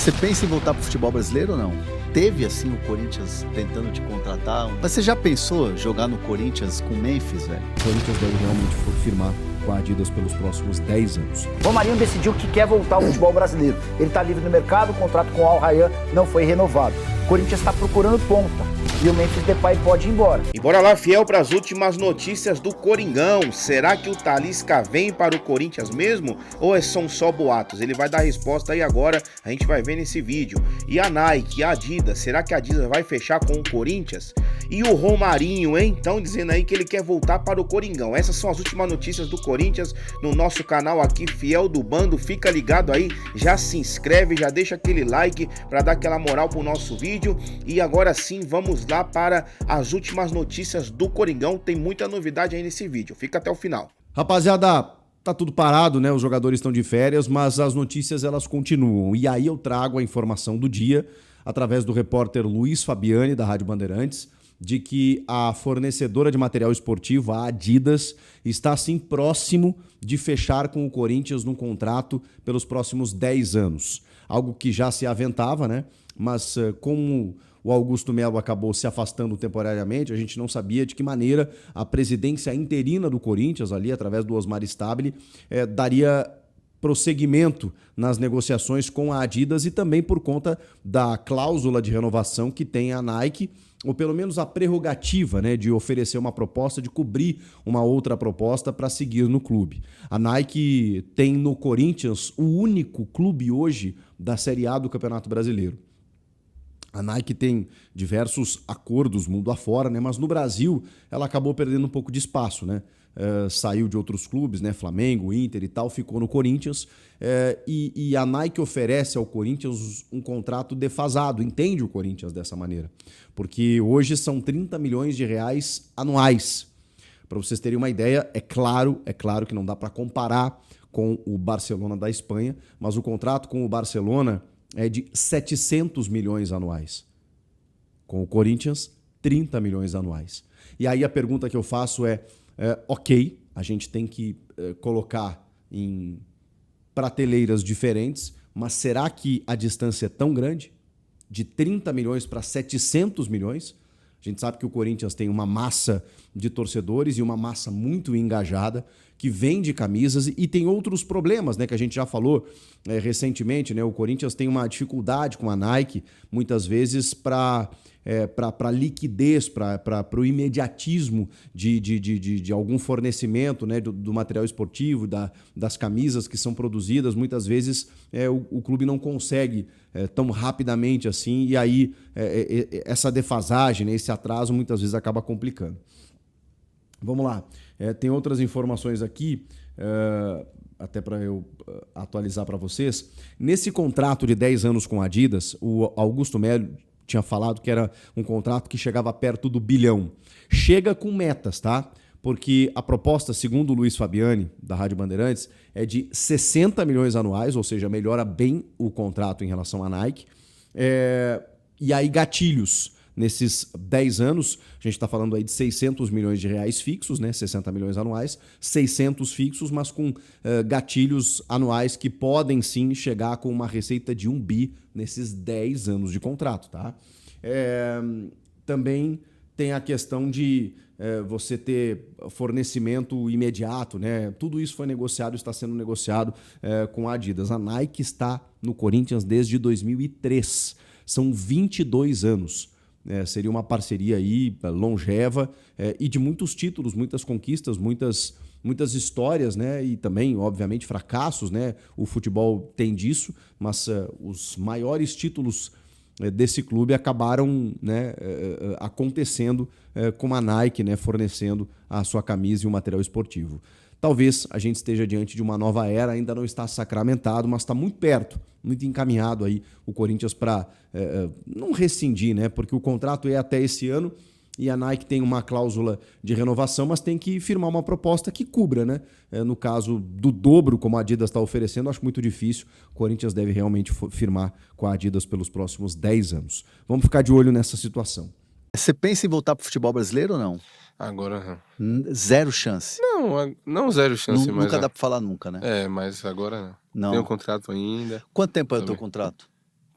Você pensa em voltar pro futebol brasileiro ou não? Teve, assim, o Corinthians tentando te contratar? Mas você já pensou jogar no Corinthians com o Memphis, velho? O Corinthians deve realmente firmar com a Adidas pelos próximos 10 anos. Romarinho decidiu que quer voltar ao futebol brasileiro. Ele está livre no mercado, o contrato com o Al Rayyan não foi renovado. O Corinthians está procurando ponta e o Memphis Depay pode ir embora. E bora lá, fiel, para as últimas notícias do Coringão. Será que o Talisca vem para o Corinthians mesmo ou são só boatos? Ele vai dar a resposta aí agora, a gente vai ver nesse vídeo. E a Nike, a Adidas, será que a Adidas vai fechar com o Corinthians? E o Romarinho, hein? Estão dizendo aí que ele quer voltar para o Coringão. Essas são as últimas notícias do Corinthians no nosso canal aqui, Fiel do Bando. Fica ligado aí, já se inscreve, já deixa aquele like para dar aquela moral pro nosso vídeo. E agora sim, vamos lá para as últimas notícias do Coringão. Tem muita novidade aí nesse vídeo. Fica até o final. Rapaziada, tá tudo parado, né? Os jogadores estão de férias, mas as notícias elas continuam. E aí eu trago a informação do dia através do repórter Luiz Fabiani, da Rádio Bandeirantes, de que a fornecedora de material esportivo, a Adidas, está assim próximo de fechar com o Corinthians num contrato pelos próximos 10 anos. Algo que já se aventava, né? Mas como o Augusto Melo acabou se afastando temporariamente, a gente não sabia de que maneira a presidência interina do Corinthians, ali através do Osmar Stabile, daria prosseguimento nas negociações com a Adidas e também por conta da cláusula de renovação que tem a Nike, ou pelo menos a prerrogativa, né, de oferecer uma proposta, de cobrir uma outra proposta para seguir no clube. A Nike tem no Corinthians o único clube hoje da Série A do Campeonato Brasileiro. A Nike tem diversos acordos mundo afora, né? Mas no Brasil ela acabou perdendo um pouco de espaço, né? Saiu de outros clubes, né? Flamengo, Inter e tal, ficou no Corinthians. E a Nike oferece ao Corinthians um contrato defasado, entende o Corinthians dessa maneira. Porque hoje são 30 milhões de reais anuais. Para vocês terem uma ideia, é claro que não dá para comparar com o Barcelona da Espanha, mas o contrato com o Barcelona é de 700 milhões anuais. Com o Corinthians, 30 milhões anuais. E aí a pergunta que eu faço ok, a gente tem que colocar em prateleiras diferentes, mas será que a distância é tão grande? De 30 milhões para 700 milhões? A gente sabe que o Corinthians tem uma massa de torcedores e uma massa muito engajada que vende camisas e tem outros problemas, né, que a gente já falou recentemente, né? O Corinthians tem uma dificuldade com a Nike, muitas vezes, para liquidez, para o imediatismo de algum fornecimento, né, do material esportivo, das camisas que são produzidas. Muitas vezes o clube não consegue tão rapidamente assim, e aí essa defasagem, né, esse atraso muitas vezes acaba complicando. Vamos lá, tem outras informações aqui, até para eu atualizar para vocês. Nesse contrato de 10 anos com a Adidas, o Augusto Melo tinha falado que era um contrato que chegava perto do bilhão. Chega com metas, tá? Porque a proposta, segundo o Luiz Fabiani, da Rádio Bandeirantes, é de 60 milhões anuais, ou seja, melhora bem o contrato em relação à Nike. E aí gatilhos. Nesses 10 anos, a gente está falando aí de 600 milhões de reais fixos, né? 60 milhões anuais, 600 fixos, mas com gatilhos anuais que podem sim chegar com uma receita de 1 bi nesses 10 anos de contrato, tá? Também tem a questão de você ter fornecimento imediato, né? Tudo isso foi negociado, está sendo negociado com a Adidas. A Nike está no Corinthians desde 2003, são 22 anos. Seria uma parceria aí longeva e de muitos títulos, muitas conquistas, muitas histórias, né? E também, obviamente, fracassos, né? O futebol tem disso, mas os maiores títulos desse clube acabaram, né, acontecendo com a Nike, né, fornecendo a sua camisa e o material esportivo. Talvez a gente esteja diante de uma nova era, ainda não está sacramentado, mas está muito perto, muito encaminhado aí o Corinthians para não rescindir, né? Porque o contrato é até esse ano e a Nike tem uma cláusula de renovação, mas tem que firmar uma proposta que cubra, né? No caso do dobro, como a Adidas está oferecendo, acho muito difícil. O Corinthians deve realmente firmar com a Adidas pelos próximos 10 anos. Vamos ficar de olho nessa situação. Você pensa em voltar pro futebol brasileiro ou não? Agora não. Zero chance. Não zero chance, mas... Nunca dá pra falar nunca, né? Mas agora não. Não. Tem um contrato ainda. Quanto tempo é o teu contrato?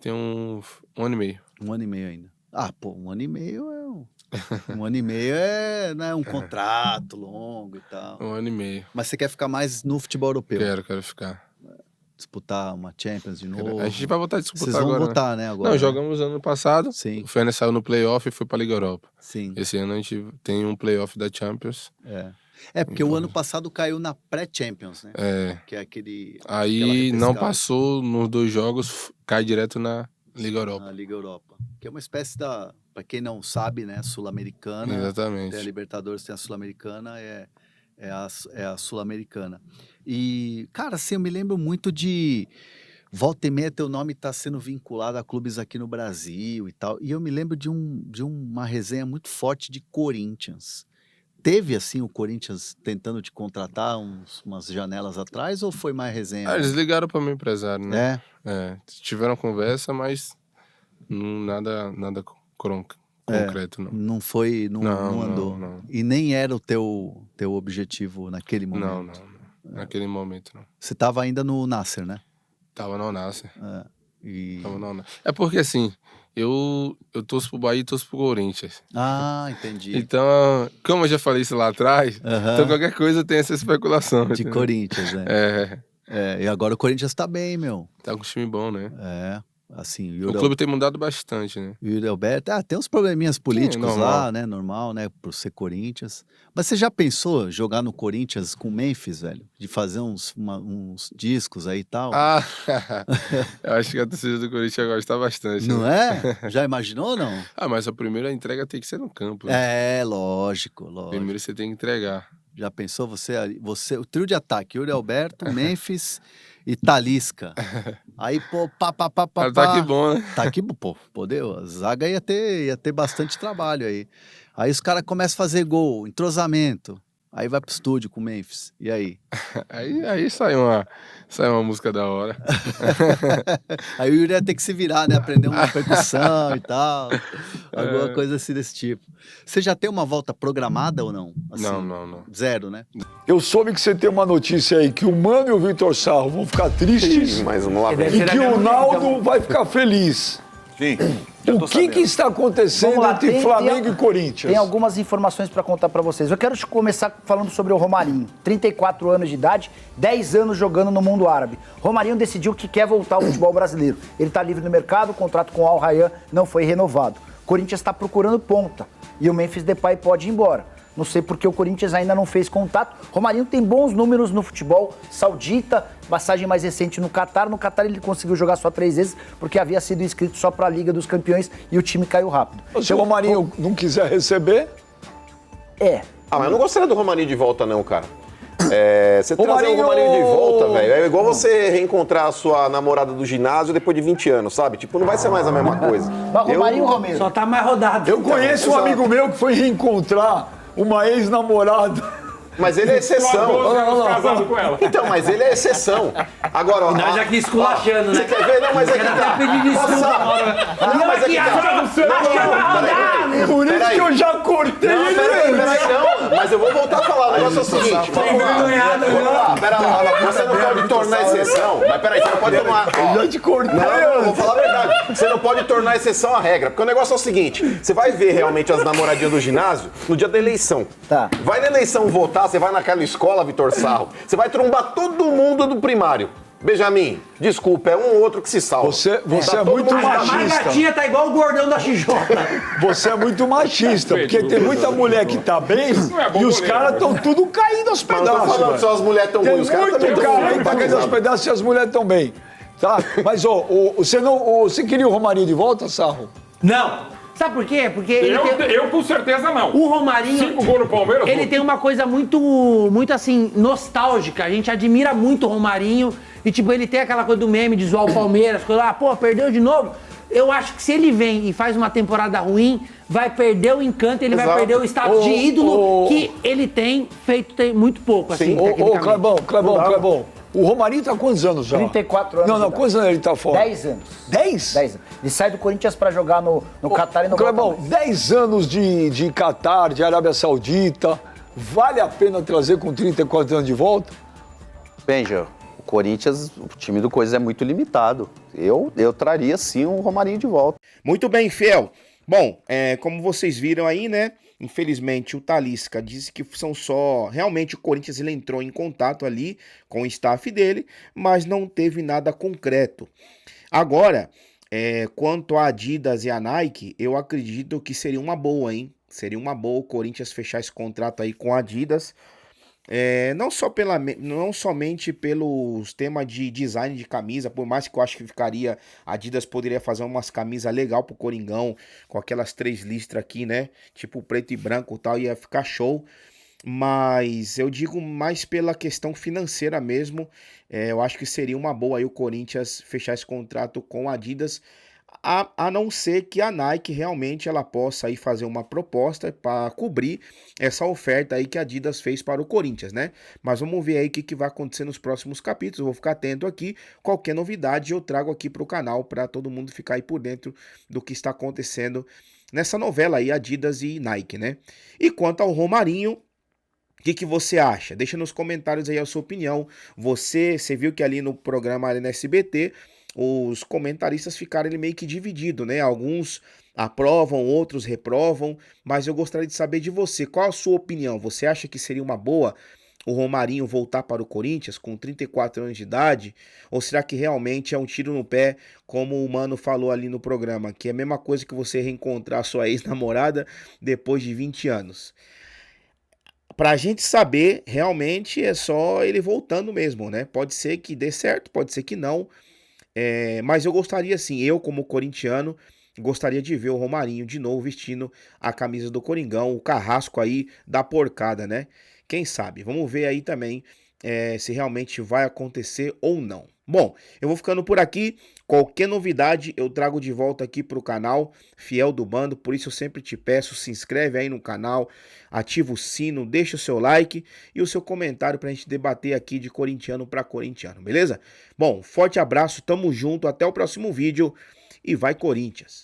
Tem um ano e meio. 1 ano e meio ainda. Ah, pô, 1 ano e meio é... 1 ano e meio é, né, um contrato longo e tal. 1 ano e meio. Mas você quer ficar mais no futebol europeu? Quero ficar. Disputar uma Champions de novo? A gente vai voltar a disputar Vocês vão agora. voltar, né, agora? Não, né? jogamos ano passado. Sim, O Fener saiu no playoff e foi pra Liga Europa. sim. Esse ano a gente tem um playoff da Champions. É porque o ano passado caiu na pré-Champions, né? É. Que é aquele... Aí aquela não repescagem passou nos 2 jogos, cai direto na Liga Europa. na Liga Europa. Que é uma espécie da... Pra quem não sabe, né? Sul-Americana. Tem a Exatamente. Libertadores, tem a Sul-Americana, é a Sul-Americana. E, cara, assim, eu me lembro muito de... Volta e meia, teu nome tá sendo vinculado a clubes aqui no Brasil e tal. E eu me lembro de uma resenha muito forte de Corinthians. Teve, assim, o Corinthians tentando te contratar umas janelas atrás ou foi mais resenha? Eles ligaram para meu empresário, né? É? Tiveram conversa, mas nada concreto, não. Não foi, não andou. Não. E nem era o teu objetivo naquele momento. Não. Naquele momento, não. Você tava ainda no Nasser, né? Tava no Nasser. E... É porque, assim, eu torço pro Bahia e torço pro Corinthians. Ah, entendi. Então, como eu já falei isso lá atrás, Aham. então qualquer coisa tem essa especulação. De entendeu? Corinthians, né? E agora o Corinthians tá bem, meu. Tá com um time bom, né? Assim, O clube tem mudado bastante, né? o Yuri Alberto, tem uns probleminhas políticos normal. lá, né? Normal, né? Por ser Corinthians. Mas você já pensou jogar no Corinthians com Memphis, velho? De fazer uns discos aí e tal? Eu acho que a torcida do Corinthians gosta bastante. Não né? é? Já imaginou ou não? Mas a primeira entrega tem que ser no campo. Né? Lógico. Primeiro você tem que entregar. Já pensou você, o trio de ataque, Yuri Alberto, Memphis e Talisca. Aí, pô, pá. Ataque bom, né? Tá aqui, pô, a zaga ia ter bastante trabalho aí. Aí os caras começam a fazer gol, entrosamento. Aí vai pro estúdio com o Memphis. E aí? Aí sai uma música da hora. Aí o Yuri ia ter que se virar, né? Aprender uma percussão e tal. Alguma coisa assim desse tipo. Você já tem uma volta programada ou não? Assim, Não. Zero, né? Eu soube que você tem uma notícia aí, que o Mano e o Vitor Sarro vão ficar tristes Mas vamos lá, e que o Naldo vai ficar feliz. Sim. O que está acontecendo Vamos lá, entre Flamengo e Corinthians? Tem algumas informações para contar para vocês. Eu quero começar falando sobre o Romarinho. 34 anos de idade, 10 anos jogando no mundo árabe. Romarinho decidiu que quer voltar ao futebol brasileiro. Ele está livre no mercado, o contrato com o Al Rayyan não foi renovado. O Corinthians está procurando ponta e o Memphis Depay pode ir embora. Não sei porque o Corinthians ainda não fez contato. Romarinho tem bons números no futebol saudita, passagem mais recente no Catar. No Catar ele conseguiu jogar só 3 vezes, porque havia sido inscrito só para a Liga dos Campeões e o time caiu rápido. Se o Romarinho não quiser receber... mas eu não gostaria do Romarinho de volta não, cara. Você trazer Romarinho- o Romarinho de volta, velho, é igual você reencontrar a sua namorada do ginásio depois de 20 anos, sabe? Tipo, não vai ser mais a mesma coisa. Mas Romarinho, Romero. Só tá mais rodado. Eu conheço um amigo meu que foi reencontrar uma ex-namorada. Mas ele é exceção. Casado com ela. Então, mas ele é exceção. Agora, ó. Nós aqui esculachando, né? Você quer ver? Não, mas é que Quero tá. até pedir desculpa Nossa, na hora. não, mas é que tá. Por isso Peraí. que eu já cortei Não, ele. peraí, não. Mas eu vou voltar a falar. O negócio é o seguinte. Envergonhado, Pera lá, você não pode tornar exceção. Mas peraí, você não pode tomar. Eu já te cortei. Não, vou falar a verdade. Você não pode tornar exceção a regra. Porque o negócio é o seguinte: você vai ver realmente as namoradinhas do ginásio no dia da eleição. Tá. Vai na eleição votar, você vai naquela escola, Vitor Sarro. Você vai trombar todo mundo do primário. Benjamin, desculpa, é um ou outro que se salva. Você Tá é todo muito mundo- A machista. gatinha tá igual o gordão da XJ. Você é muito machista, porque tem muita mulher que tá bem e os caras estão tudo caindo aos Mas eu tô pedaços. falando velho. só as mulheres tão Tem ruins. Os caras muito também tão cara ruins, que tá caindo aos pedaços e as mulheres estão bem. Tá? Mas, você queria o Romarinho de volta, Sarro? Não. Sabe por quê? Porque ele tem... Eu com certeza não. O Romarinho, 5 gols no Palmeiras. ele tem uma coisa muito assim, nostálgica. A gente admira muito o Romarinho. E, tipo, ele tem aquela coisa do meme de zoar o Palmeiras. Pô, perdeu de novo. Eu acho que se ele vem e faz uma temporada ruim, vai perder o encanto, ele vai perder o status de ídolo que ele tem feito muito pouco, assim, Ô, tecnicamente. Clebão. O Romarinho tá há quantos anos já? 34 anos. Não, de idade. quantos anos ele tá fora? 10 anos. 10? 10 anos. Ele sai do Corinthians para jogar no Catar e no Clebão, 10 anos de Catar, de Arábia Saudita, vale a pena trazer com 34 anos de volta? Benja, o Corinthians, o time do Corinthians é muito limitado. Eu traria sim o Romarinho de volta. Muito bem, Fiel. Bom, como vocês viram aí, né? Infelizmente o Talisca disse que são só... Realmente o Corinthians ele entrou em contato ali com o staff dele, mas não teve nada concreto. Agora, quanto a Adidas e a Nike, eu acredito que seria uma boa, hein? Seria uma boa o Corinthians fechar esse contrato aí com a Adidas. Não somente pelos temas de design de camisa, por mais que eu acho que ficaria, a Adidas poderia fazer umas camisas legal pro Coringão, com aquelas 3 listras aqui, né, tipo preto e branco e tal, ia ficar show, mas eu digo mais pela questão financeira mesmo. Eu acho que seria uma boa aí o Corinthians fechar esse contrato com a Adidas, a não ser que a Nike realmente ela possa aí fazer uma proposta para cobrir essa oferta aí que a Adidas fez para o Corinthians, né? Mas vamos ver aí o que vai acontecer nos próximos capítulos. Eu vou ficar atento aqui. Qualquer novidade eu trago aqui para o canal para todo mundo ficar aí por dentro do que está acontecendo nessa novela aí, Adidas e Nike, né? E quanto ao Romarinho, o que você acha? Deixa nos comentários aí a sua opinião. Você viu que ali no programa ali na SBT, os comentaristas ficaram meio que divididos, né? Alguns aprovam, outros reprovam, mas eu gostaria de saber de você. Qual a sua opinião? Você acha que seria uma boa o Romarinho voltar para o Corinthians com 34 anos de idade? Ou será que realmente é um tiro no pé, como o Mano falou ali no programa, que é a mesma coisa que você reencontrar sua ex-namorada depois de 20 anos? Pra gente saber, realmente é só ele voltando mesmo, né? Pode ser que dê certo, pode ser que não. Mas eu gostaria sim, eu como corintiano, gostaria de ver o Romarinho de novo vestindo a camisa do Coringão, o carrasco aí da porcada, né? Quem sabe? Vamos ver aí também se realmente vai acontecer ou não. Bom, eu vou ficando por aqui. Qualquer novidade eu trago de volta aqui pro canal Fiel do Bando. Por isso eu sempre te peço, se inscreve aí no canal, ativa o sino, deixa o seu like e o seu comentário pra gente debater aqui de corintiano para corintiano, beleza? Bom, forte abraço, tamo junto, até o próximo vídeo e vai Corinthians!